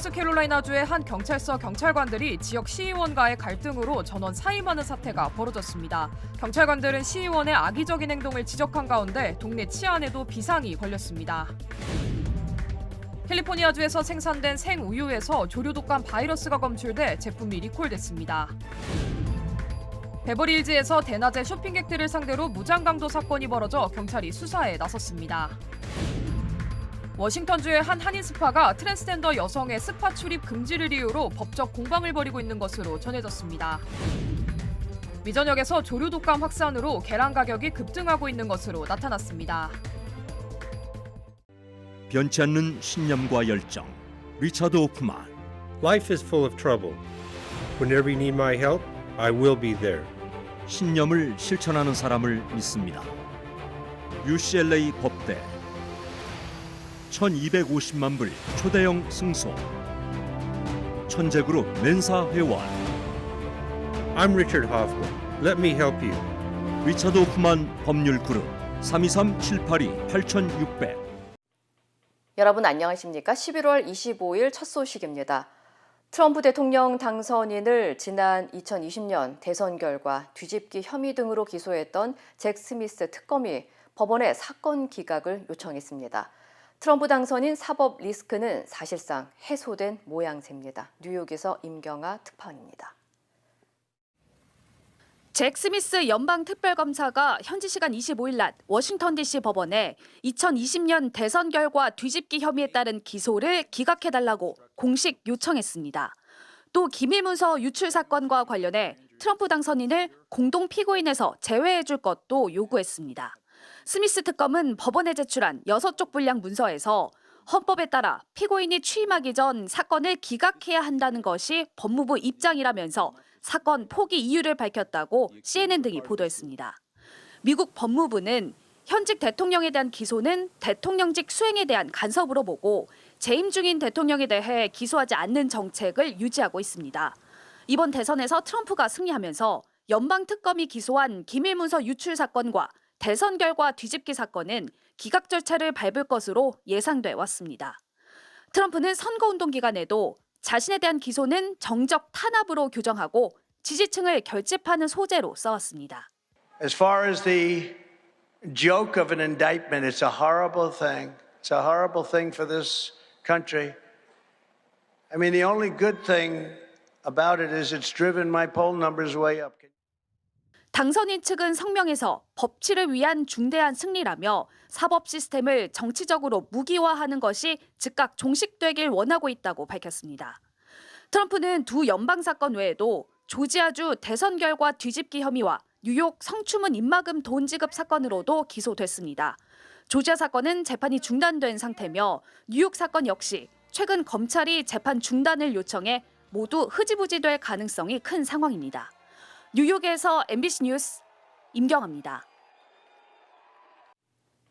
노스캐롤라이나주의 한 경찰서 경찰관들이 지역 시의원과의 갈등으로 전원 사임하는 사태가 벌어졌습니다. 경찰관들은 시의원의 악의적인 행동을 지적한 가운데 동네 치안에도 비상이 걸렸습니다. 캘리포니아주에서 생산된 생우유에서 조류독감 바이러스가 검출돼 제품이 리콜됐습니다. 베버리힐즈에서 대낮에 쇼핑객들을 상대로 무장강도 사건이 벌어져 경찰이 수사에 나섰습니다. 워싱턴주의 한 한인 스파가 트랜스젠더 여성의 스파 출입 금지를 이유로 법적 공방을 벌이고 있는 것으로 전해졌습니다. 미전역에서 조류독감 확산으로 계란 가격이 급등하고 있는 것으로 나타났습니다. 변치 않는 신념과 열정. 리차드 오프만. Life is full of trouble. Whenever you need my help, I will be there. 신념을 실천하는 사람을 믿습니다. UCLA 법대 1250만 불 초대형 승소. 천재그룹 멘사 회원. I'm Richard Hoffman. Let me help you. 리차드 오프만 법률그룹 323-782-8600. 여러분 안녕하십니까? 11월 25일 첫 소식입니다. 트럼프 대통령 당선인을 지난 2020년 대선 결과 뒤집기 혐의 등으로 기소했던 잭 스미스 특검이 법원에 사건 기각을 요청했습니다. 트럼프 당선인 사법 리스크는 사실상 해소된 모양새입니다. 뉴욕에서 임경아 특파원입니다. 잭 스미스 연방특별검사가 현지 시간 25일 낮 워싱턴 DC 법원에 2020년 대선 결과 뒤집기 혐의에 따른 기소를 기각해달라고 공식 요청했습니다. 또 기밀문서 유출 사건과 관련해 트럼프 당선인을 공동 피고인에서 제외해줄 것도 요구했습니다. 스미스 특검은 법원에 제출한 6쪽 분량 문서에서 헌법에 따라 피고인이 취임하기 전 사건을 기각해야 한다는 것이 법무부 입장이라면서 사건 포기 이유를 밝혔다고 CNN 등이 보도했습니다. 미국 법무부는 현직 대통령에 대한 기소는 대통령직 수행에 대한 간섭으로 보고 재임 중인 대통령에 대해 기소하지 않는 정책을 유지하고 있습니다. 이번 대선에서 트럼프가 승리하면서 연방특검이 기소한 기밀문서 유출 사건과 대선 결과 뒤집기 사건은 기각 절차를 밟을 것으로 예상돼 왔습니다. 트럼프는 선거운동 기간에도 자신에 대한 기소는 정적 탄압으로 규정하고 지지층을 결집하는 소재로 써왔습니다. As far as the joke of an indictment, it's a horrible thing. It's a horrible thing for this country. I mean, the only good thing about it is it's driven my poll numbers way up. 당선인 측은 성명에서 법치를 위한 중대한 승리라며 사법 시스템을 정치적으로 무기화하는 것이 즉각 종식되길 원하고 있다고 밝혔습니다. 트럼프는 두 연방 사건 외에도 조지아주 대선 결과 뒤집기 혐의와 뉴욕 성추문 입막음 돈 지급 사건으로도 기소됐습니다. 조지아 사건은 재판이 중단된 상태며 뉴욕 사건 역시 최근 검찰이 재판 중단을 요청해 모두 흐지부지 될 가능성이 큰 상황입니다. 뉴욕에서 MBC 뉴스 임경아입니다.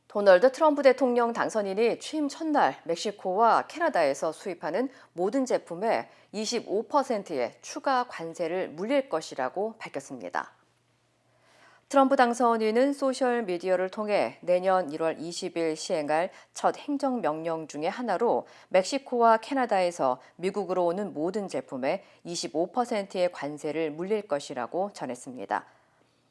도널드 트럼프 대통령 당선인이 취임 첫날 멕시코와 캐나다에서 수입하는 모든 제품에 25%의 추가 관세를 물릴 것이라고 밝혔습니다. 트럼프 당선인은 소셜미디어를 통해 내년 1월 20일 시행할 첫 행정명령 중의 하나로 멕시코와 캐나다에서 미국으로 오는 모든 제품에 25%의 관세를 물릴 것이라고 전했습니다.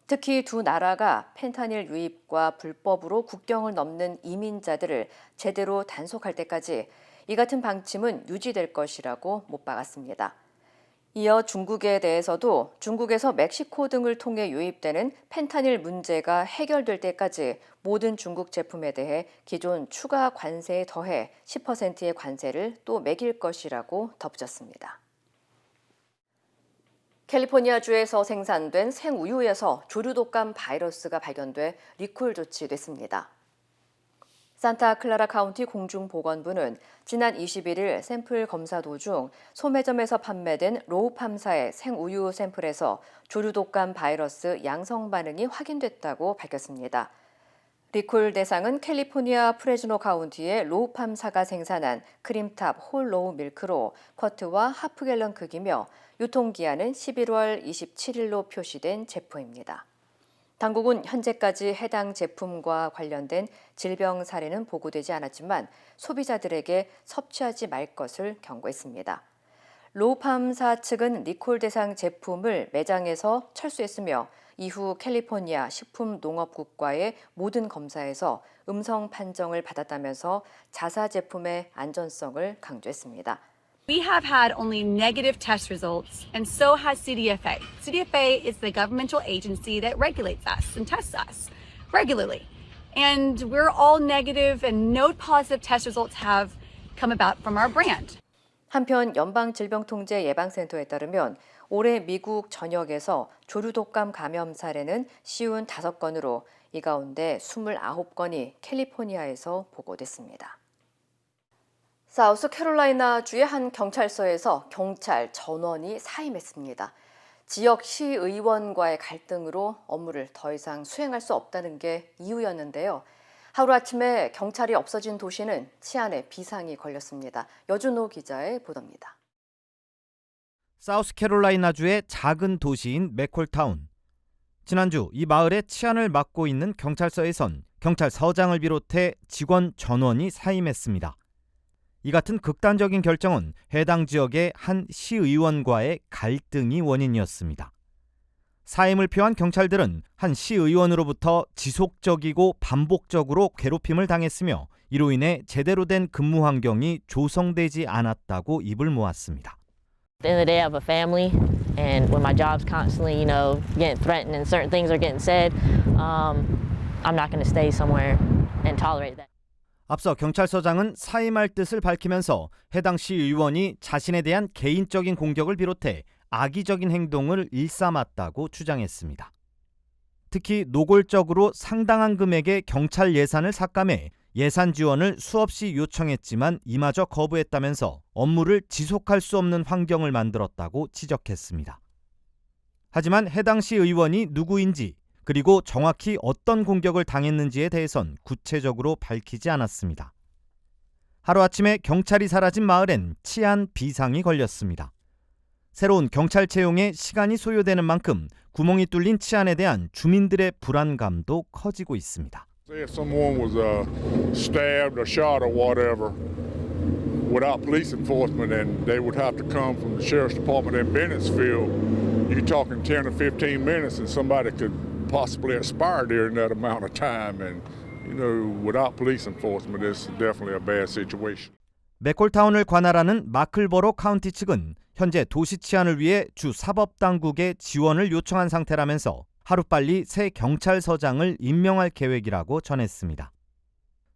특히 두 나라가 펜타닐 유입과 불법으로 국경을 넘는 이민자들을 제대로 단속할 때까지 이 같은 방침은 유지될 것이라고 못 박았습니다. 이어 중국에 대해서도 중국에서 멕시코 등을 통해 유입되는 펜타닐 문제가 해결될 때까지 모든 중국 제품에 대해 기존 추가 관세에 더해 10%의 관세를 또 매길 것이라고 덧붙였습니다. 캘리포니아주에서 생산된 생우유에서 조류독감 바이러스가 발견돼 리콜 조치됐습니다. 산타클라라 카운티 공중보건부는 지난 21일 샘플 검사 도중 소매점에서 판매된 로우팜사의 생우유 샘플에서 조류독감 바이러스 양성 반응이 확인됐다고 밝혔습니다. 리콜 대상은 캘리포니아 프레즈노 카운티의 로우팜사가 생산한 크림탑 홀로우 밀크로 쿼트와 하프 갤런 크기며 유통기한은 11월 27일로 표시된 제품입니다. 당국은 현재까지 해당 제품과 관련된 질병 사례는 보고되지 않았지만 소비자들에게 섭취하지 말 것을 경고했습니다. 로팜사 측은 리콜 대상 제품을 매장에서 철수했으며 이후 캘리포니아 식품농업국과의 모든 검사에서 음성 판정을 받았다면서 자사 제품의 안전성을 강조했습니다. We have had only negative test results, and so has CDFA. CDFA is the governmental agency that regulates us and tests us regularly. And we're all negative, and no positive test results have come about from our brand. 한편 연방질병통제예방센터에 따르면 올해 미국 전역에서 조류독감 감염 사례는 쉬운 5건으로 이 가운데 29건이 캘리포니아에서 보고됐습니다. 사우스캐롤라이나주의 한 경찰서에서 경찰 전원이 사임했습니다. 지역 시의원과의 갈등으로 업무를 더 이상 수행할 수 없다는 게 이유였는데요. 하루아침에 경찰이 없어진 도시는 치안에 비상이 걸렸습니다. 여준호 기자의 보도입니다. 사우스캐롤라이나주의 작은 도시인 맥콜타운. 지난주 이 마을의 치안을 맡고 있는 경찰서에선 경찰서장을 비롯해 직원 전원이 사임했습니다. 이 같은 극단적인 결정은 해당 지역의 한 시의원과의 갈등이 원인이었습니다. 사임을 표한 경찰들은 한 시의원으로부터 지속적이고 반복적으로 괴롭힘을 당했으며 이로 인해 제대로 된 근무 환경이 조성되지 않았다고 입을 모았습니다. At the end of the day, I have a family, and when my job's constantly, getting threatened and certain things are getting said, I'm not going to stay somewhere and tolerate that. 앞서 경찰서장은 사임할 뜻을 밝히면서 해당 시의원이 자신에 대한 개인적인 공격을 비롯해 악의적인 행동을 일삼았다고 주장했습니다. 특히 노골적으로 상당한 금액의 경찰 예산을 삭감해 예산 지원을 수없이 요청했지만 이마저 거부했다면서 업무를 지속할 수 없는 환경을 만들었다고 지적했습니다. 하지만 해당 시의원이 누구인지 그리고 정확히 어떤 공격을 당했는지에 대해선 구체적으로 밝히지 않았습니다. 하루아침에 경찰이 사라진 마을엔 치안 비상이 걸렸습니다. 새로운 경찰 채용에 시간이 소요되는 만큼 구멍이 뚫린 치안에 대한 주민들의 불안감도 커지고 있습니다. If someone was stabbed or shot or whatever without police enforcement and they would have to come from the sheriff's department in Bennettsville, you're talking 10 or 15 minutes and somebody could possibly expire during that amount of time, and without police enforcement, it's definitely a bad situation. 맥콜타운을 관할하는 마클버로 카운티 측은 현재 도시 치안을 위해 주 사법당국에 지원을 요청한 상태라면서 하루빨리 새 경찰서장을 임명할 계획이라고 전했습니다.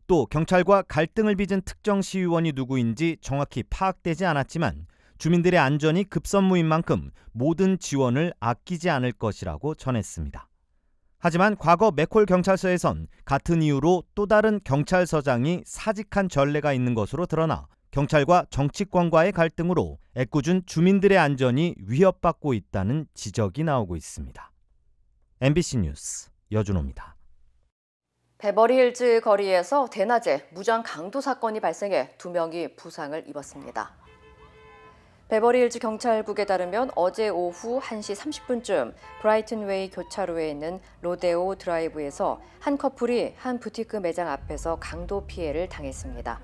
또 경찰과 갈등을 빚은 특정 시의원이 누구인지 정확히 파악되지 않았지만 주민들의 안전이 급선무인 만큼 모든 지원을 아끼지 않을 것이라고 전했습니다. 하지만 과거 맥콜 경찰서에선 같은 이유로 또 다른 경찰서장이 사직한 전례가 있는 것으로 드러나 경찰과 정치권과의 갈등으로 애꿎은 주민들의 안전이 위협받고 있다는 지적이 나오고 있습니다. MBC 뉴스 여준호입니다. 베버리힐즈 거리에서 대낮에 무장 강도 사건이 발생해 2명이 부상을 입었습니다. 베버리힐즈 경찰국에 따르면 어제 오후 1시 30분쯤 브라이튼웨이 교차로에 있는 로데오 드라이브에서 한 커플이 한 부티크 매장 앞에서 강도 피해를 당했습니다.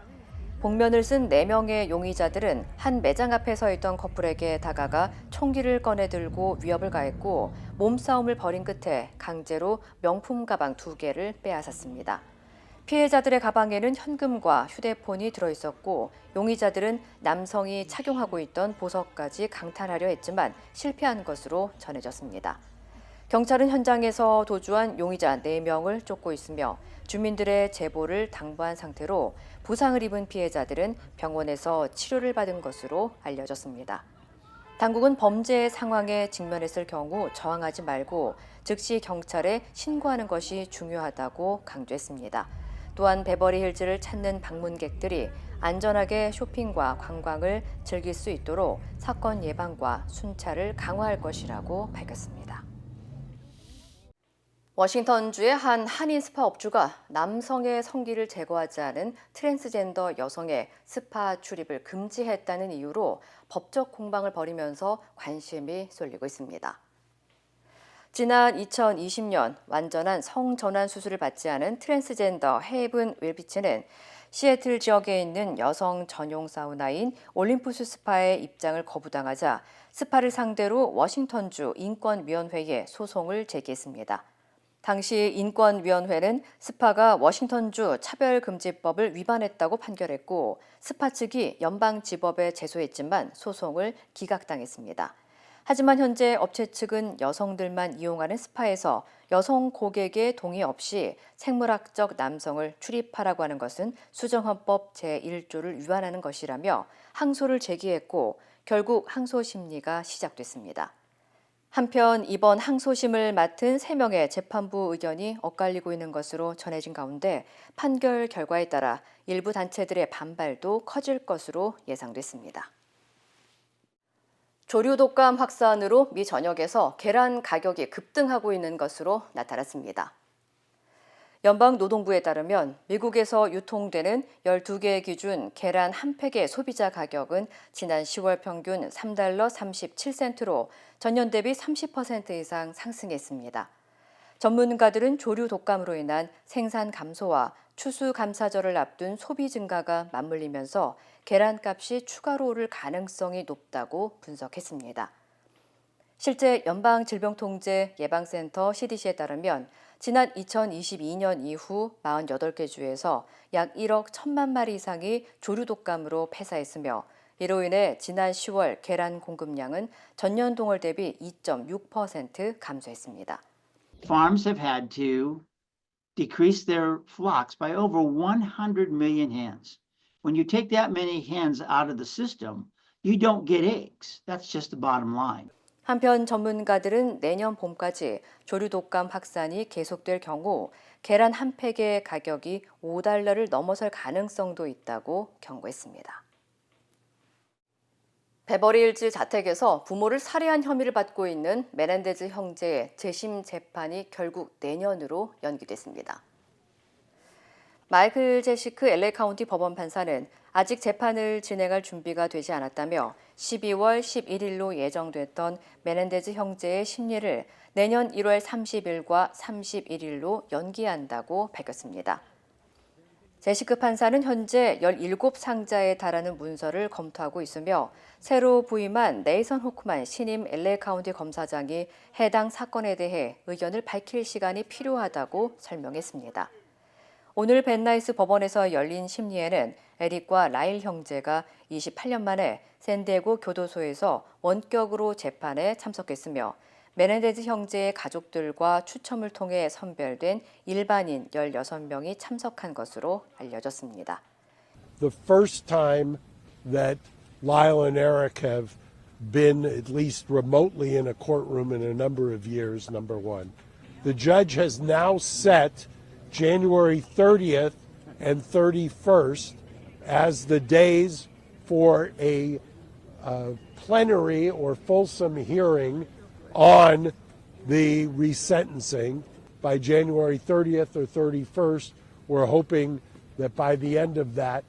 복면을 쓴 4명의 용의자들은 한 매장 앞에 서 있던 커플에게 다가가 총기를 꺼내 들고 위협을 가했고 몸싸움을 벌인 끝에 강제로 명품 가방 2개를 빼앗았습니다. 피해자들의 가방에는 현금과 휴대폰이 들어있었고 용의자들은 남성이 착용하고 있던 보석까지 강탈하려 했지만 실패한 것으로 전해졌습니다. 경찰은 현장에서 도주한 용의자 4명을 쫓고 있으며 주민들의 제보를 당부한 상태로 부상을 입은 피해자들은 병원에서 치료를 받은 것으로 알려졌습니다. 당국은 범죄 상황에 직면했을 경우 저항하지 말고 즉시 경찰에 신고하는 것이 중요하다고 강조했습니다. 또한 베버리힐즈를 찾는 방문객들이 안전하게 쇼핑과 관광을 즐길 수 있도록 사건 예방과 순찰을 강화할 것이라고 밝혔습니다. 워싱턴주의 한 한인 스파 업주가 남성의 성기를 제거하지 않은 트랜스젠더 여성의 스파 출입을 금지했다는 이유로 법적 공방을 벌이면서 관심이 쏠리고 있습니다. 지난 2020년 완전한 성전환 수술을 받지 않은 트랜스젠더 헤이븐 윌비치는 시애틀 지역에 있는 여성 전용 사우나인 올림푸스 스파의 입장을 거부당하자 스파를 상대로 워싱턴주 인권위원회에 소송을 제기했습니다. 당시 인권위원회는 스파가 워싱턴주 차별금지법을 위반했다고 판결했고 스파 측이 연방지법에 제소했지만 소송을 기각당했습니다. 하지만 현재 업체 측은 여성들만 이용하는 스파에서 여성 고객의 동의 없이 생물학적 남성을 출입하라고 하는 것은 수정헌법 제1조를 위반하는 것이라며 항소를 제기했고 결국 항소 심리가 시작됐습니다. 한편 이번 항소심을 맡은 3명의 재판부 의견이 엇갈리고 있는 것으로 전해진 가운데 판결 결과에 따라 일부 단체들의 반발도 커질 것으로 예상됐습니다. 조류 독감 확산으로 미 전역에서 계란 가격이 급등하고 있는 것으로 나타났습니다. 연방노동부에 따르면 미국에서 유통되는 12개 기준 계란 한 팩의 소비자 가격은 지난 10월 평균 $3.37로 전년 대비 30% 이상 상승했습니다. 전문가들은 조류 독감으로 인한 생산 감소와 추수감사절을 앞둔 소비 증가가 맞물리면서 계란값이 추가로 오를 가능성이 높다고 분석했습니다. 실제 연방질병통제예방센터 CDC에 따르면 지난 2022년 이후 48개 주에서 약 1억 1천만 마리 이상이 조류 독감으로 폐사했으며 이로 인해 지난 10월 계란 공급량은 전년 동월 대비 2.6% 감소했습니다. Farms have had to decrease their flocks by over 100 million hens. When you take that many hens out of the system, you don't get eggs. That's just the bottom line. 한편 전문가들은 내년 봄까지 조류 독감 확산이 계속될 경우 계란 한 팩의 가격이 $5를 넘어설 가능성도 있다고 경고했습니다. 베버리힐즈 자택에서 부모를 살해한 혐의를 받고 있는 메넨데즈 형제의 재심 재판이 결국 내년으로 연기됐습니다. 마이클 제시크 LA 카운티 법원 판사는 아직 재판을 진행할 준비가 되지 않았다며 12월 11일로 예정됐던 메넨데즈 형제의 심리를 내년 1월 30일과 31일로 연기한다고 밝혔습니다. 제시크 판사는 현재 17상자에 달하는 문서를 검토하고 있으며 새로 부임한 네이선 호크만 신임 LA 카운티 검사장이 해당 사건에 대해 의견을 밝힐 시간이 필요하다고 설명했습니다. 오늘 벤나이스 법원에서 열린 심리에는 에릭과 라일 형제가 28년 만에 샌디에고 교도소에서 원격으로 재판에 참석했으며 메넨데즈 형제의 가족들과 추첨을 통해 선별된 일반인 16명이 참석한 것으로 알려졌습니다. The first time that Lyle and Eric have been at least remotely in a courtroom in a number of years, number one. The judge has now set January 30th and 31st as the days for a plenary or fulsome hearing on the resentencing by January 30th or 31st. We're hoping that by the end of that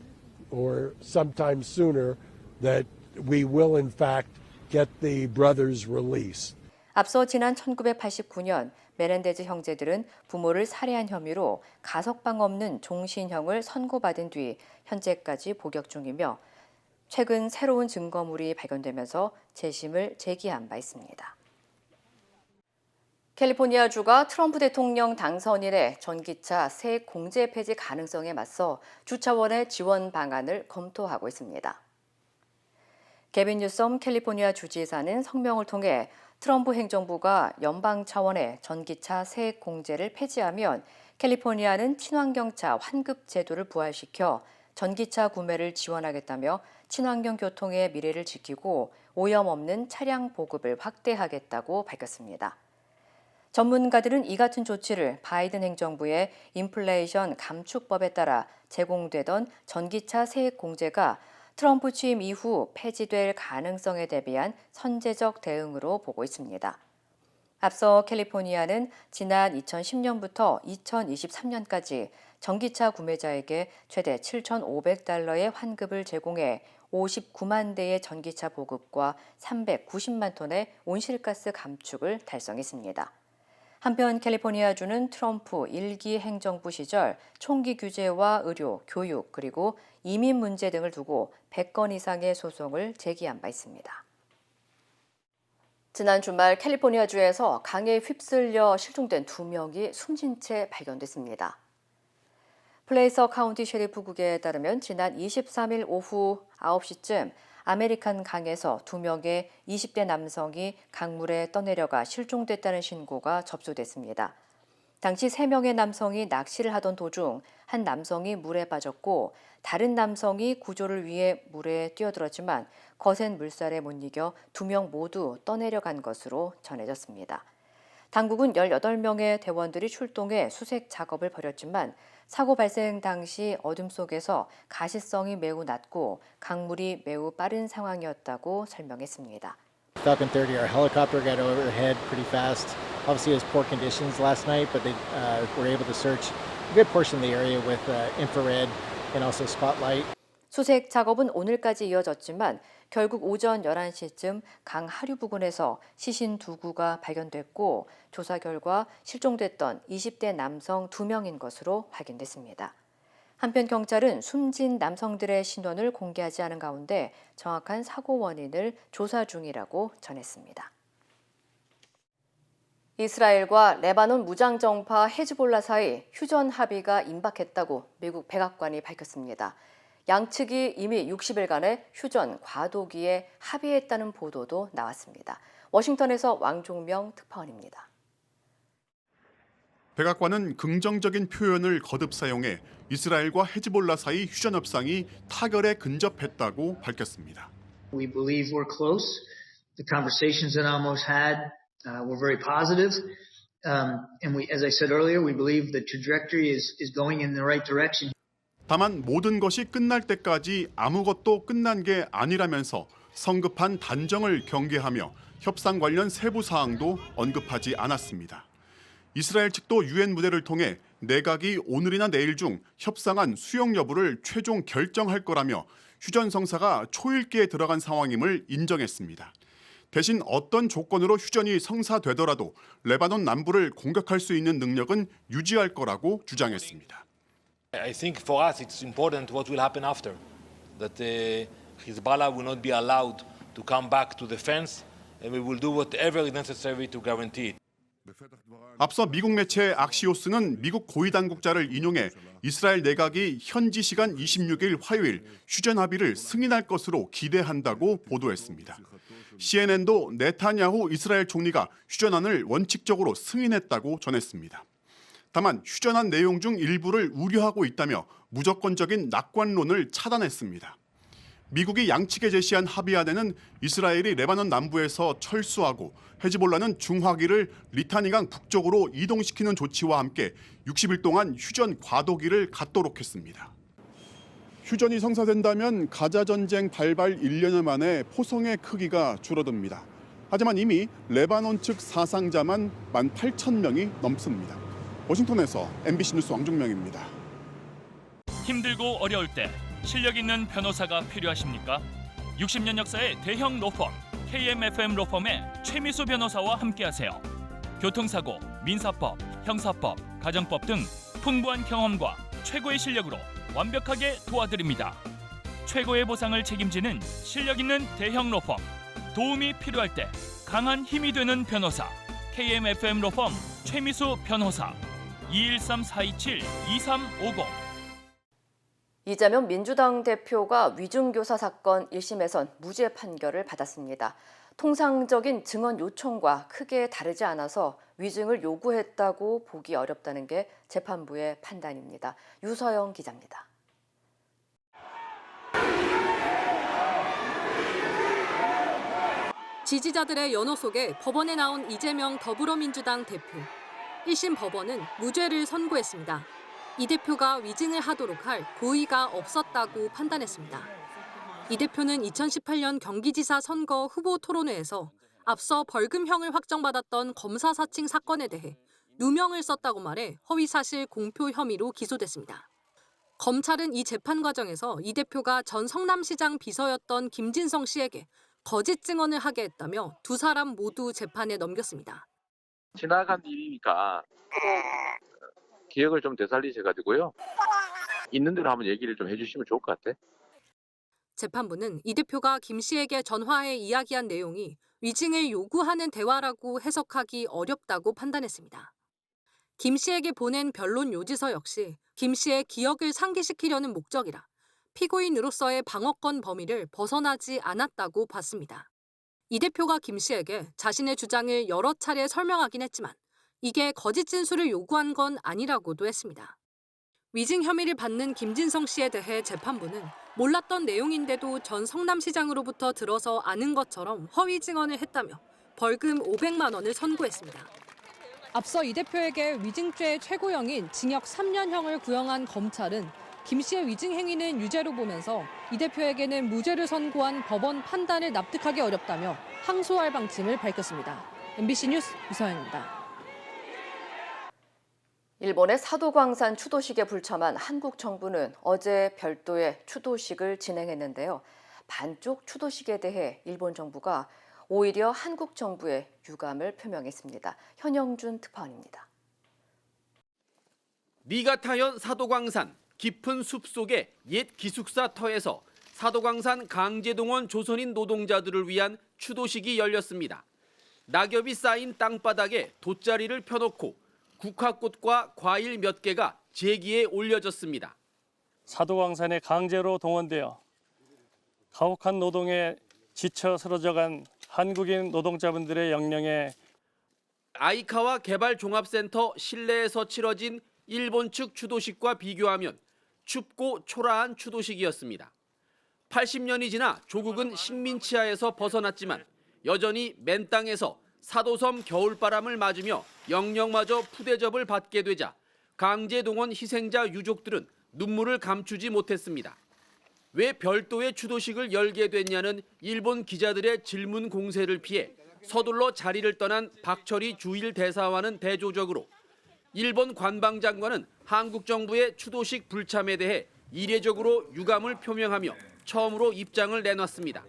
or sometime sooner that we will in fact get the brothers released. 앞서 지난 1989년 메넨데즈 형제들은 부모를 살해한 혐의로 가석방 없는 종신형을 선고받은 뒤 현재까지 복역 중이며 최근 새로운 증거물이 발견되면서 재심을 제기한 바 있습니다. 캘리포니아주가 트럼프 대통령 당선 이래 전기차 세액 공제 폐지 가능성에 맞서 주차원의 지원 방안을 검토하고 있습니다. 게빈 뉴섬 캘리포니아 주지사는 성명을 통해 트럼프 행정부가 연방 차원의 전기차 세액 공제를 폐지하면 캘리포니아는 친환경차 환급 제도를 부활시켜 전기차 구매를 지원하겠다며 친환경 교통의 미래를 지키고 오염 없는 차량 보급을 확대하겠다고 밝혔습니다. 전문가들은 이 같은 조치를 바이든 행정부의 인플레이션 감축법에 따라 제공되던 전기차 세액 공제가 트럼프 취임 이후 폐지될 가능성에 대비한 선제적 대응으로 보고 있습니다. 앞서 캘리포니아는 지난 2010년부터 2023년까지 전기차 구매자에게 최대 $7,500의 환급을 제공해 59만 대의 전기차 보급과 390만 톤의 온실가스 감축을 달성했습니다. 한편 캘리포니아주는 트럼프 1기 행정부 시절 총기 규제와 의료, 교육, 그리고 이민 문제 등을 두고 100건 이상의 소송을 제기한 바 있습니다. 지난 주말 캘리포니아주에서 강에 휩쓸려 실종된 2명이 숨진 채 발견됐습니다. 플레이서 카운티 셰리프국에 따르면 지난 23일 오후 9시쯤 아메리칸 강에서 2명의 20대 남성이 강물에 떠내려가 실종됐다는 신고가 접수됐습니다. 당시 3명의 남성이 낚시를 하던 도중 한 남성이 물에 빠졌고 다른 남성이 구조를 위해 물에 뛰어들었지만 거센 물살에 못 이겨 2명 모두 떠내려간 것으로 전해졌습니다. 당국은 18명의 대원들이 출동해 수색 작업을 벌였지만 사고 발생 당시 어둠 속에서 가시성이 매우 낮고 강물이 매우 빠른 상황이었다고 설명했습니다. Falcon 30, our helicopter got overhead pretty fast. Obviously, it was poor conditions last night, but they were able to search a good portion of the area with infrared and also spotlight. 수색 작업은 오늘까지 이어졌지만 결국 오전 11시쯤 강 하류 부근에서 시신 2구가 발견됐고 조사 결과 실종됐던 20대 남성 2명인 것으로 확인됐습니다. 한편 경찰은 숨진 남성들의 신원을 공개하지 않은 가운데 정확한 사고 원인을 조사 중이라고 전했습니다. 이스라엘과 레바논 무장정파 헤즈볼라 사이 휴전 합의가 임박했다고 미국 백악관이 밝혔습니다. 양측이 이미 60일간의 휴전 과도기에 합의했다는 보도도 나왔습니다. 워싱턴에서 왕종명 특파원입니다. 백악관은 긍정적인 표현을 거듭 사용해 이스라엘과 헤즈볼라 사이 휴전 협상이 타결에 근접했다고 밝혔습니다. We believe we're close. The conversations that Amos had were very positive. And we, as I said earlier, we believe the trajectory is going in the right direction. 다만 모든 것이 끝날 때까지 아무것도 끝난 게 아니라면서 성급한 단정을 경계하며 협상 관련 세부 사항도 언급하지 않았습니다. 이스라엘 측도 유엔 무대를 통해 내각이 오늘이나 내일 중 협상안 수용 여부를 최종 결정할 거라며 휴전 성사가 초읽기에 들어간 상황임을 인정했습니다. 대신 어떤 조건으로 휴전이 성사되더라도 레바논 남부를 공격할 수 있는 능력은 유지할 거라고 주장했습니다. I think for us it's important what will happen after. That Hezbollah will not be allowed to come back to the fence, and we will do whatever is necessary to guarantee it. 앞서 미국 매체 악시오스는 미국 고위 당국자를 인용해 이스라엘 내각이 현지 시간 26일 화요일 휴전 합의를 승인할 것으로 기대한다고 보도했습니다. CNN도 네타냐후 이스라엘 총리가 휴전안을 원칙적으로 승인했다고 전했습니다. 다만 휴전안 내용 중 일부를 우려하고 있다며 무조건적인 낙관론을 차단했습니다. 미국이 양측에 제시한 합의안에는 이스라엘이 레바논 남부에서 철수하고 헤즈볼라는 중화기를 리타니강 북쪽으로 이동시키는 조치와 함께 60일 동안 휴전 과도기를 갖도록 했습니다. 휴전이 성사된다면 가자 전쟁 발발 1년여 만에 포성의 크기가 줄어듭니다. 하지만 이미 레바논 측 사상자만 18,000명이 넘습니다. 워싱턴에서 MBC 뉴스 왕종명입니다. 힘들고 어려울 때 실력 있는 변호사가 필요하십니까? 60년 역사의 대형 로펌 KMFM 로펌의 최미수 변호사와 함께하세요. 교통사고, 민사법, 형사법, 가정법 등 풍부한 경험과 최고의 실력으로 완벽하게 도와드립니다. 최고의 보상을 책임지는 실력 있는 대형 로펌, 도움이 필요할 때 강한 힘이 되는 변호사 KMFM 로펌 최미수 변호사 213-427-2350. 이재명 민주당 대표가 위중교사 사건 1심에선 무죄 판결을 받았습니다. 통상적인 증언 요청과 크게 다르지 않아서 위증을 요구했다고 보기 어렵다는 게 재판부의 판단입니다. 유서영 기자입니다. 지지자들의 연호 속에 법원에 나온 이재명 더불어민주당 대표. 1심 법원은 무죄를 선고했습니다. 이 대표가 위증을 하도록 할 고의가 없었다고 판단했습니다. 이 대표는 2018년 경기지사 선거 후보 토론회에서 앞서 벌금형을 확정받았던 검사 사칭 사건에 대해 누명을 썼다고 말해 허위사실 공표 혐의로 기소됐습니다. 검찰은 이 재판 과정에서 이 대표가 전 성남시장 비서였던 김진성 씨에게 거짓 증언을 하게 했다며 두 사람 모두 재판에 넘겼습니다. 지나간 일이니까 기억을 좀 되살리셔가지고요. 있는 대로 한번 얘기를 좀 해주시면 좋을 것 같아. 재판부는 이 대표가 김 씨에게 전화해 이야기한 내용이 위증을 요구하는 대화라고 해석하기 어렵다고 판단했습니다. 김 씨에게 보낸 변론 요지서 역시 김 씨의 기억을 상기시키려는 목적이라 피고인으로서의 방어권 범위를 벗어나지 않았다고 봤습니다. 이 대표가 김 씨에게 자신의 주장을 여러 차례 설명하긴 했지만 이게 거짓 진술을 요구한 건 아니라고도 했습니다. 위증 혐의를 받는 김진성 씨에 대해 재판부는 몰랐던 내용인데도 전 성남시장으로부터 들어서 아는 것처럼 허위 증언을 했다며 벌금 500만 원을 선고했습니다. 앞서 이 대표에게 위증죄의 최고형인 징역 3년형을 구형한 검찰은 김 씨의 위증 행위는 유죄로 보면서 이 대표에게는 무죄를 선고한 법원 판단을 납득하기 어렵다며 항소할 방침을 밝혔습니다. MBC 뉴스 유서연입니다. 일본의 사도광산 추도식에 불참한 한국 정부는 어제 별도의 추도식을 진행했는데요. 반쪽 추도식에 대해 일본 정부가 오히려 한국 정부의 유감을 표명했습니다. 현영준 특파원입니다. 니가타현 사도광산 깊은 숲속의 옛 기숙사 터에서 사도광산 강제동원 조선인 노동자들을 위한 추도식이 열렸습니다. 낙엽이 쌓인 땅바닥에 돗자리를 펴놓고 국화꽃과 과일 몇 개가 제기에 올려졌습니다. 사도광산에 강제로 동원되어 가혹한 노동에 지쳐 쓰러져간 한국인 노동자분들의 영령에 아이카와 개발종합센터 실내에서 치러진 일본 측 추도식과 비교하면 춥고 초라한 추도식이었습니다. 80년이 지나 조국은 식민치하에서 벗어났지만 여전히 맨 땅에서 사도섬 겨울바람을 맞으며 영령마저 푸대접을 받게 되자 강제동원 희생자 유족들은 눈물을 감추지 못했습니다. 왜 별도의 추도식을 열게 됐냐는 일본 기자들의 질문 공세를 피해 서둘러 자리를 떠난 박철희 주일 대사관은 대조적으로 일본 관방장관은 한국 정부의 추도식 불참에 대해 이례적으로 유감을 표명하며 처음으로 입장을 내놨습니다.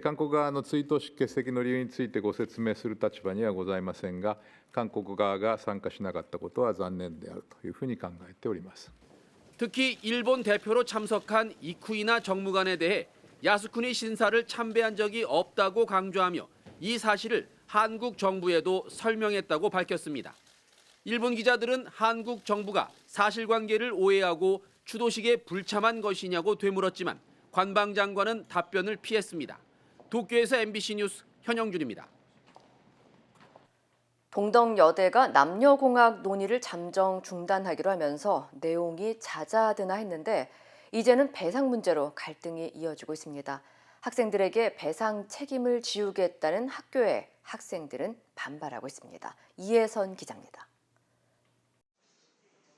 韓国側の追悼式欠席の理由についてご説明する立場にはございませんが、韓国側が参加しなかったことは残念であるというふうに考えております。 특히 일본 대표로 참석한 이쿠이나 정무관에 대해 야스쿠니 신사를 참배한 적이 없다고 강조하며 이 사실을 한국 정부에도 설명했다고 밝혔습니다. 일본 기자들은 한국 정부가 사실관계를 오해하고 추도식에 불참한 것이냐고 되물었지만 관방장관은 답변을 피했습니다. 도쿄에서 MBC 뉴스 현영준입니다. 동덕여대가 남녀공학 논의를 잠정 중단하기로 하면서 내용이 잦아드나 했는데 이제는 배상 문제로 갈등이 이어지고 있습니다. 학생들에게 배상 책임을 지우겠다는 학교에 학생들은 반발하고 있습니다. 이혜선 기자입니다.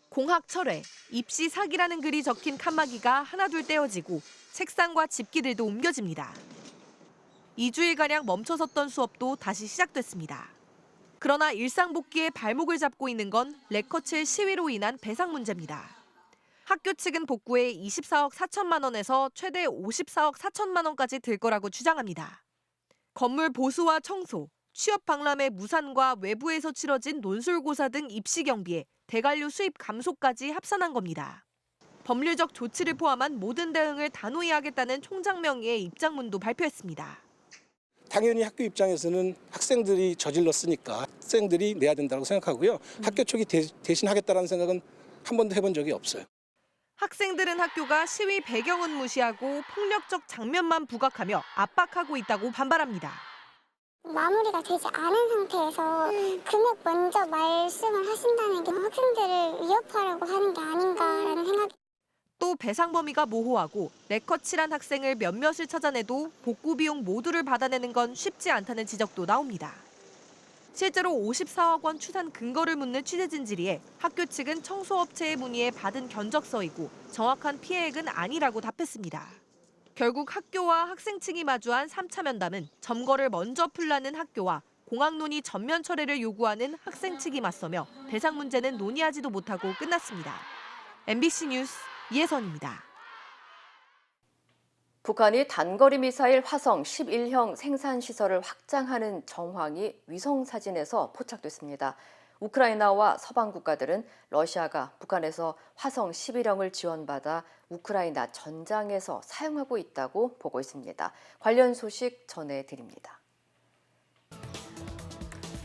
공학 철회, 입시 사기라는 글이 적힌 칸막이가 하나둘 떼어지고 책상과 집기들도 옮겨집니다. 2주일가량 멈춰섰던 수업도 다시 시작됐습니다. 그러나 일상 복귀에 발목을 잡고 있는 건 레커칠 시위로 인한 배상 문제입니다. 학교 측은 복구에 24억 4천만 원에서 최대 54억 4천만 원까지 들 거라고 주장합니다. 건물 보수와 청소, 취업 박람회 무산과 외부에서 치러진 논술고사 등 입시 경비에 대관료 수입 감소까지 합산한 겁니다. 법률적 조치를 포함한 모든 대응을 단호히 하겠다는 총장 명의의 입장문도 발표했습니다. 당연히 학교 입장에서는 학생들이 저질렀으니까 학생들이 내야 된다고 생각하고요. 학교 측이 대신하겠다는 생각은 한 번도 해본 적이 없어요. 학생들은 학교가 시위 배경은 무시하고 폭력적 장면만 부각하며 압박하고 있다고 반발합니다. 마무리가 되지 않은 상태에서 금액 먼저 말씀을 하신다는 게 학생들을 위협하려고 하는 게 아닌가라는 생각이. 또 배상 범위가 모호하고 레커칠한 학생을 몇몇을 찾아내도 복구 비용 모두를 받아내는 건 쉽지 않다는 지적도 나옵니다. 실제로 54억 원 추산 근거를 묻는 취재진 질의에 학교 측은 청소업체의 문의에 받은 견적서이고 정확한 피해액은 아니라고 답했습니다. 결국 학교와 학생 측이 마주한 3차 면담은 점거를 먼저 풀라는 학교와 공학 논의 전면 철회를 요구하는 학생 측이 맞서며 배상 문제는 논의하지도 못하고 끝났습니다. MBC 뉴스 이혜선입니다. 북한이 단거리 미사일 화성 11형 생산 시설을 확장하는 정황이 위성 사진에서 포착됐습니다. 우크라이나와 서방 국가들은 러시아가 북한에서 화성 11형을 지원받아 우크라이나 전장에서 사용하고 있다고 보고 있습니다. 관련 소식 전해드립니다.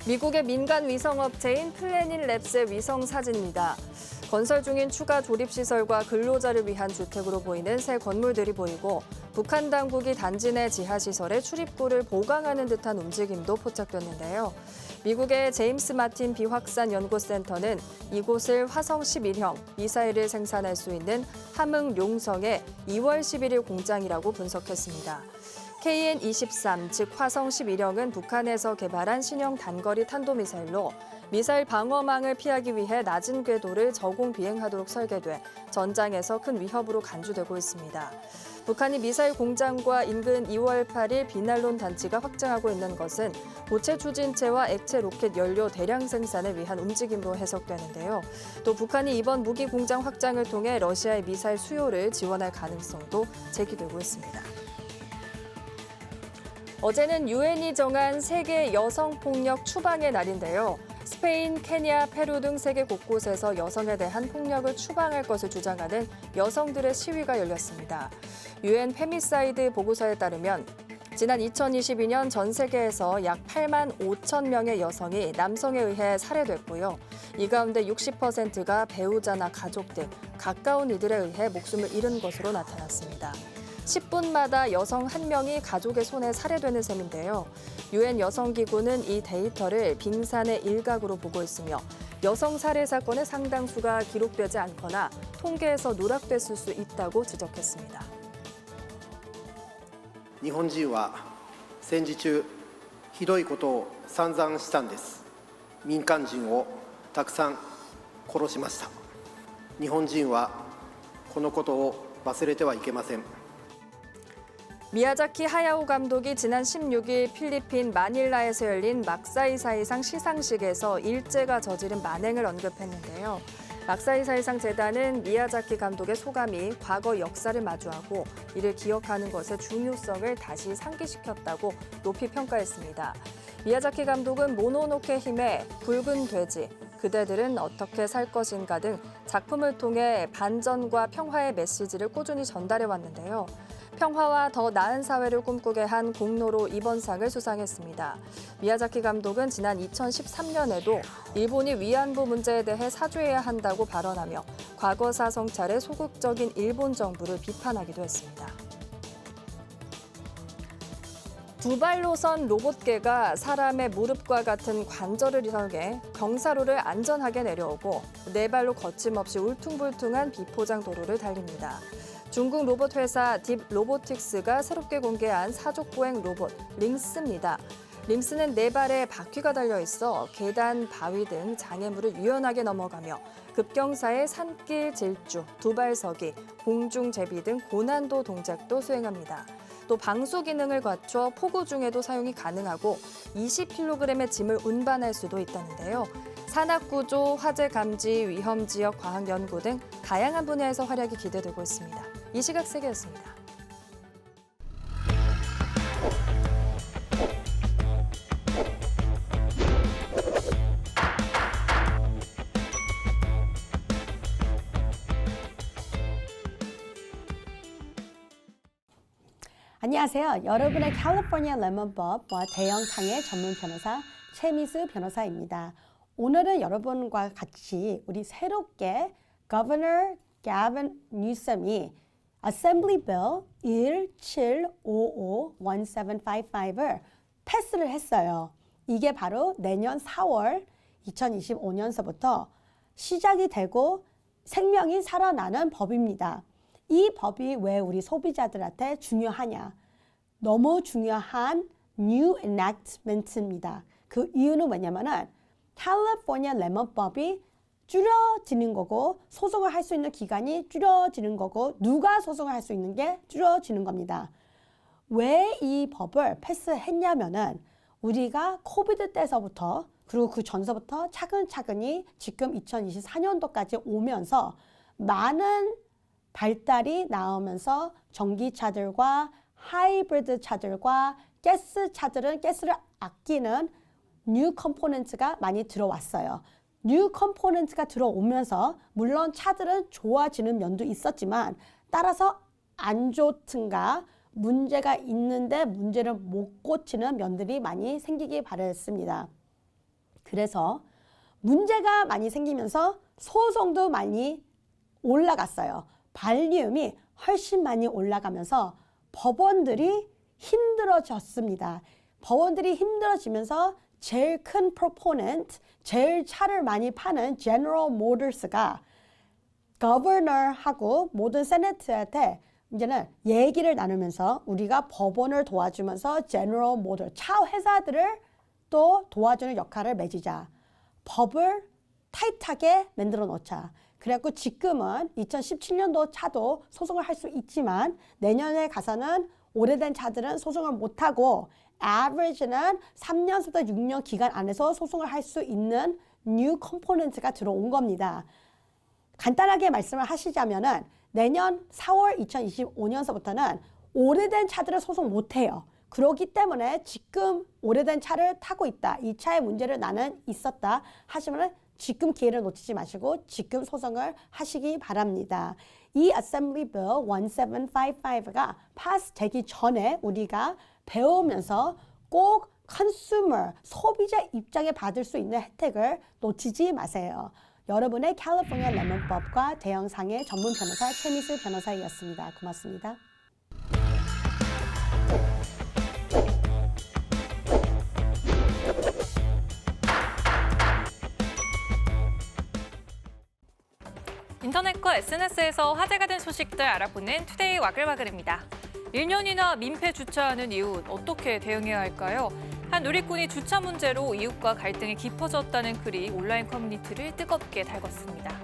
미국의 민간 위성업체인 플래닛랩스의 위성 사진입니다. 건설 중인 추가 조립시설과 근로자를 위한 주택으로 보이는 새 건물들이 보이고 북한 당국이 단지 내 지하시설의 출입구를 보강하는 듯한 움직임도 포착됐는데요. 미국의 제임스 마틴 비확산 연구센터는 이곳을 화성 11형 미사일을 생산할 수 있는 함흥룡성의 2월 11일 공장이라고 분석했습니다. KN-23, 즉 화성 11형은 북한에서 개발한 신형 단거리 탄도미사일로 미사일 방어망을 피하기 위해 낮은 궤도를 저공 비행하도록 설계돼 전장에서 큰 위협으로 간주되고 있습니다. 북한이 미사일 공장과 인근 2월 8일 비난론 단지가 확장하고 있는 것은 고체 추진체와 액체 로켓 연료 대량 생산을 위한 움직임으로 해석되는데요. 또 북한이 이번 무기 공장 확장을 통해 러시아의 미사일 수요를 지원할 가능성도 제기되고 있습니다. 어제는 유엔이 정한 세계 여성폭력 추방의 날인데요. 스페인, 케냐, 페루 등 세계 곳곳에서 여성에 대한 폭력을 추방할 것을 주장하는 여성들의 시위가 열렸습니다. 유엔 페미사이드 보고서에 따르면 지난 2022년 전 세계에서 약 8만 5천 명의 여성이 남성에 의해 살해됐고요. 이 가운데 60%가 배우자나 가족 등 가까운 이들에 의해 목숨을 잃은 것으로 나타났습니다. 10분마다 여성 1명이 가족의 손에 살해되는 셈인데요. 유엔 여성기구는 이 데이터를 빙산의 일각으로 보고 있으며 여성 살해 사건의 상당수가 기록되지 않거나 통계에서 누락됐을 수 있다고 지적했습니다. 日本人は戦時中ひどいことを散々したんです。民間人をたくさん殺しました。日本人はこのことを忘れてはいけません。 미야자키 하야오 감독이 지난 16일 필리핀 마닐라에서 열린 막사이사이상 시상식에서 일제가 저지른 만행을 언급했는데요. 막사이사이상 재단은 미야자키 감독의 소감이 과거 역사를 마주하고 이를 기억하는 것의 중요성을 다시 상기시켰다고 높이 평가했습니다. 미야자키 감독은 모노노케 힘의 붉은 돼지, 그대들은 어떻게 살 것인가 등 작품을 통해 반전과 평화의 메시지를 꾸준히 전달해 왔는데요. 평화와 더 나은 사회를 꿈꾸게 한 공로로 이번 상을 수상했습니다. 미야자키 감독은 지난 2013년에도 일본이 위안부 문제에 대해 사죄해야 한다고 발언하며 과거사 성찰에 소극적인 일본 정부를 비판하기도 했습니다. 두 발로 선 로봇개가 사람의 무릎과 같은 관절을 이용해 경사로를 안전하게 내려오고 네 발로 거침없이 울퉁불퉁한 비포장 도로를 달립니다. 중국 로봇 회사 딥 로보틱스가 새롭게 공개한 사족보행 로봇 링스입니다. 링스는 네 발에 바퀴가 달려 있어 계단, 바위 등 장애물을 유연하게 넘어가며 급경사의 산길 질주, 두발서기, 공중 제비 등 고난도 동작도 수행합니다. 또 방수 기능을 갖춰 폭우 중에도 사용이 가능하고 20kg의 짐을 운반할 수도 있다는데요. 산악구조, 화재 감지, 위험 지역 과학 연구 등 다양한 분야에서 활약이 기대되고 있습니다. 이 시각 세계였습니다. 안녕하세요. 여러분의 캘리포니아 레몬법과 대형 상해 전문 변호사 최미수 변호사입니다. 오늘은 여러분과 같이 우리 새롭게 Governor Gavin Newsom이 Assembly Bill 1755-1755을 패스를 했어요. 이게 바로 내년 4월 2025년서부터 시작이 되고 생명이 살아나는 법입니다. 이 법이 왜 우리 소비자들한테 중요하냐? 너무 중요한 New Enactment입니다. 그 이유는 뭐냐면은 캘리포니아 레몬법이 줄여지는 거고 소송을 할 수 있는 기간이 줄여지는 거고 누가 소송을 할 수 있는 게 줄여지는 겁니다. 왜 이 법을 패스했냐면은 우리가 코비드 때서부터 그리고 그 전서부터 차근차근히 지금 2024년도까지 오면서 많은 발달이 나오면서 전기차들과 하이브리드 차들과 가스 차들은 가스를 아끼는 뉴 컴포넌트가 많이 들어왔어요. 뉴 컴포넌트가 들어오면서 물론 차들은 좋아지는 면도 있었지만 따라서 안 좋든가 문제가 있는데 문제를 못 고치는 면들이 많이 생기기 바랬습니다. 그래서 문제가 많이 생기면서 소송도 많이 올라갔어요. 발륨이 훨씬 많이 올라가면서 법원들이 힘들어졌습니다. 법원들이 힘들어지면서 제일 큰 프로포넌트, 제일 차를 많이 파는 제너럴 모터스가 거버너하고 모든 세네트한테 이제는 얘기를 나누면서 우리가 법원을 도와주면서 제너럴 모터, 차 회사들을 또 도와주는 역할을 맺자. 법을 타이트하게 만들어 놓자. 그래갖고 지금은 2017년도 차도 소송을 할 수 있지만 내년에 가서는 오래된 차들은 소송을 못하고 average는 3년부터 6년 기간 안에서 소송을 할 수 있는 new component가 들어온 겁니다. 간단하게 말씀을 하시자면은 내년 4월 2025년서부터는 오래된 차들을 소송 못해요. 그렇기 때문에 지금 오래된 차를 타고 있다. 이 차의 문제를 나는 있었다 하시면은 지금 기회를 놓치지 마시고 지금 소송을 하시기 바랍니다. 이 Assembly Bill 1755가 파스되기 전에 우리가 배우면서 꼭 컨슈머, 소비자 입장에 받을 수 있는 혜택을 놓치지 마세요. 여러분의 캘리포니아 레몬법과 대형상해 전문 변호사 최미수 변호사이었습니다. 고맙습니다. 인터넷과 SNS에서 화제가 된 소식들 알아보는 투데이 와글와글입니다. 1년이나 민폐 주차하는 이웃 어떻게 대응해야 할까요? 한 누리꾼이 주차 문제로 이웃과 갈등이 깊어졌다는 글이 온라인 커뮤니티를 뜨겁게 달궜습니다.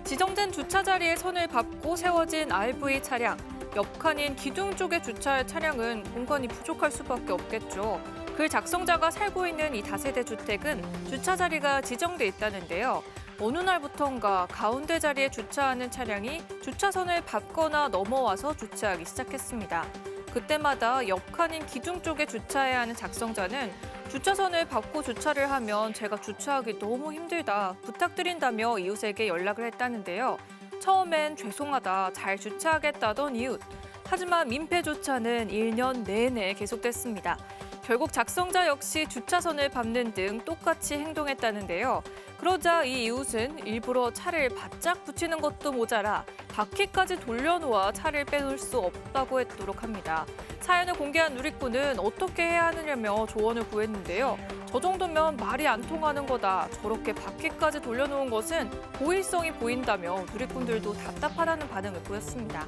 지정된 주차 자리에 선을 밟고 세워진 RV 차량. 옆 칸인 기둥 쪽에 주차할 차량은 공간이 부족할 수밖에 없겠죠. 글 작성자가 살고 있는 이 다세대 주택은 주차 자리가 지정돼 있다는데요. 어느 날부턴가 가운데 자리에 주차하는 차량이 주차선을 밟거나 넘어와서 주차하기 시작했습니다. 그때마다 옆 칸인 기둥 쪽에 주차해야 하는 작성자는 주차선을 밟고 주차를 하면 제가 주차하기 너무 힘들다 부탁드린다며 이웃에게 연락을 했다는데요. 처음엔 죄송하다, 잘 주차하겠다던 이웃. 하지만 민폐 주차는 1년 내내 계속됐습니다. 결국 작성자 역시 주차선을 밟는 등 똑같이 행동했다는데요. 그러자 이 이웃은 일부러 차를 바짝 붙이는 것도 모자라 바퀴까지 돌려놓아 차를 빼놓을 수 없다고 했도록 합니다. 사연을 공개한 누리꾼은 어떻게 해야 하느냐며 조언을 구했는데요. 저 정도면 말이 안 통하는 거다. 저렇게 바퀴까지 돌려놓은 것은 고의성이 보인다며 누리꾼들도 답답하다는 반응을 보였습니다.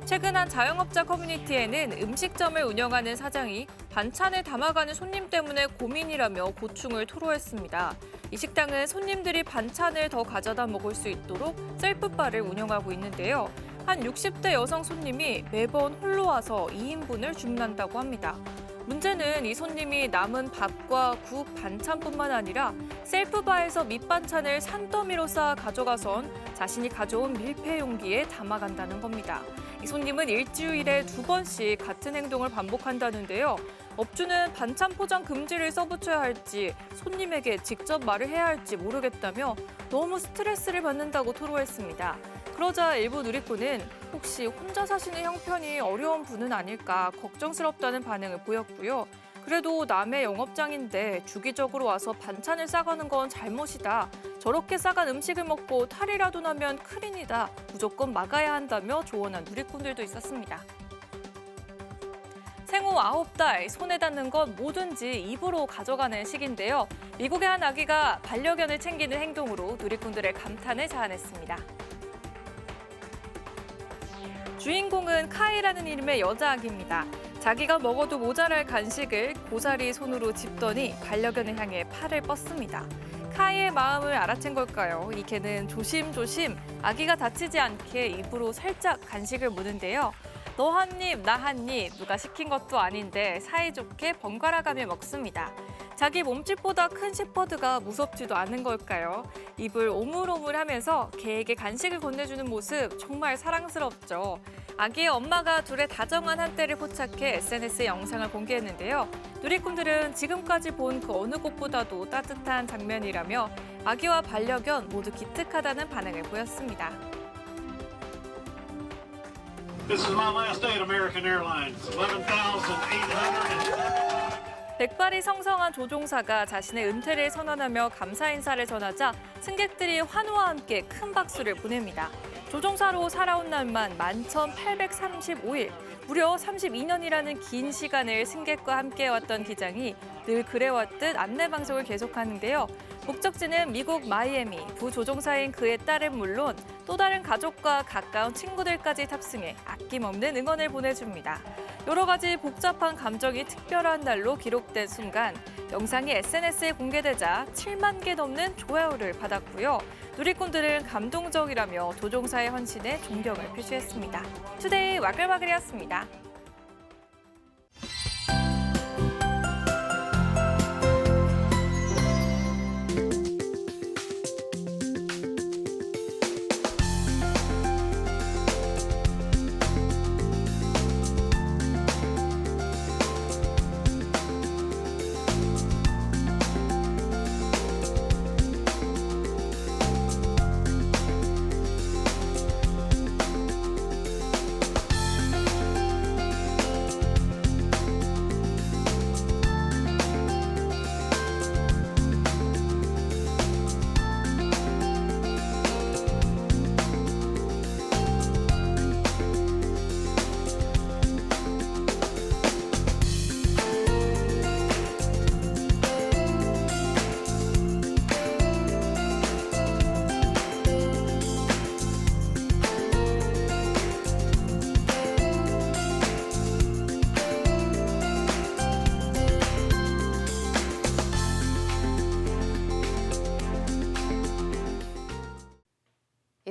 최근 한 자영업자 커뮤니티에는 음식점을 운영하는 사장이 반찬을 담아가는 손님 때문에 고민이라며 고충을 토로했습니다. 이 식당은 손님들이 반찬을 더 가져다 먹을 수 있도록 셀프바를 운영하고 있는데요. 한 60대 여성 손님이 매번 홀로 와서 2인분을 주문한다고 합니다. 문제는 이 손님이 남은 밥과 국, 반찬뿐만 아니라 셀프바에서 밑반찬을 산더미로 쌓아 가져가선 자신이 가져온 밀폐 용기에 담아간다는 겁니다. 이 손님은 일주일에 2번씩 같은 행동을 반복한다는데요. 업주는 반찬 포장 금지를 써붙여야 할지 손님에게 직접 말을 해야 할지 모르겠다며 너무 스트레스를 받는다고 토로했습니다. 그러자 일부 누리꾼은 혹시 혼자 사시는 형편이 어려운 분은 아닐까 걱정스럽다는 반응을 보였고요. 그래도 남의 영업장인데 주기적으로 와서 반찬을 싸가는 건 잘못이다. 저렇게 싸간 음식을 먹고 탈이라도 나면 큰일이다. 무조건 막아야 한다며 조언한 누리꾼들도 있었습니다. 생후 9달, 손에 닿는 것 뭐든지 입으로 가져가는 시기인데요. 미국의 한 아기가 반려견을 챙기는 행동으로 누리꾼들의 감탄을 자아냈습니다. 주인공은 카이라는 이름의 여자아기입니다. 자기가 먹어도 모자랄 간식을 고사리 손으로 집더니 반려견을 향해 팔을 뻗습니다. 카이의 마음을 알아챈 걸까요? 이 개는 조심조심 아기가 다치지 않게 입으로 살짝 간식을 무는데요. 너 한 입, 나 한 입, 누가 시킨 것도 아닌데 사이좋게 번갈아가며 먹습니다. 자기 몸집보다 큰 셰퍼드가 무섭지도 않은 걸까요? 입을 오물오물하면서 개에게 간식을 건네주는 모습 정말 사랑스럽죠. 아기의 엄마가 둘의 다정한 한때를 포착해 SNS에 영상을 공개했는데요. 누리꾼들은 지금까지 본 그 어느 곳보다도 따뜻한 장면이라며 아기와 반려견 모두 기특하다는 반응을 보였습니다. This is my last day at American Airlines. 11,800. 백발이 성성한 조종사가 자신의 은퇴를 선언하며 감사 인사를 전하자 승객들이 환호와 함께 큰 박수를 보냅니다. 조종사로 살아온 날만 11,835일, 무려 32년이라는 긴 시간을 승객과 함께해왔던 기장이 늘 그래왔듯 안내방송을 계속하는데요. 목적지는 미국 마이애미, 부조종사인 그의 딸은 물론 또 다른 가족과 가까운 친구들까지 탑승해 아낌없는 응원을 보내줍니다. 여러 가지 복잡한 감정이 특별한 날로 기록된 순간 영상이 SNS에 공개되자 7만 개 넘는 좋아요를 받았고요. 누리꾼들은 감동적이라며 조종사의 헌신에 존경을 표시했습니다. 투데이 와글와글이었습니다.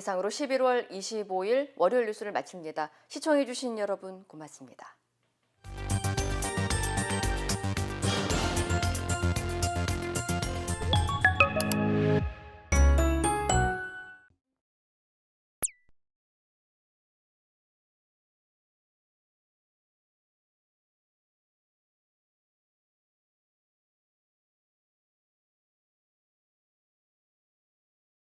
이상으로 11월 25일 월요일 뉴스를 마칩니다. 시청해주신 여러분 고맙습니다.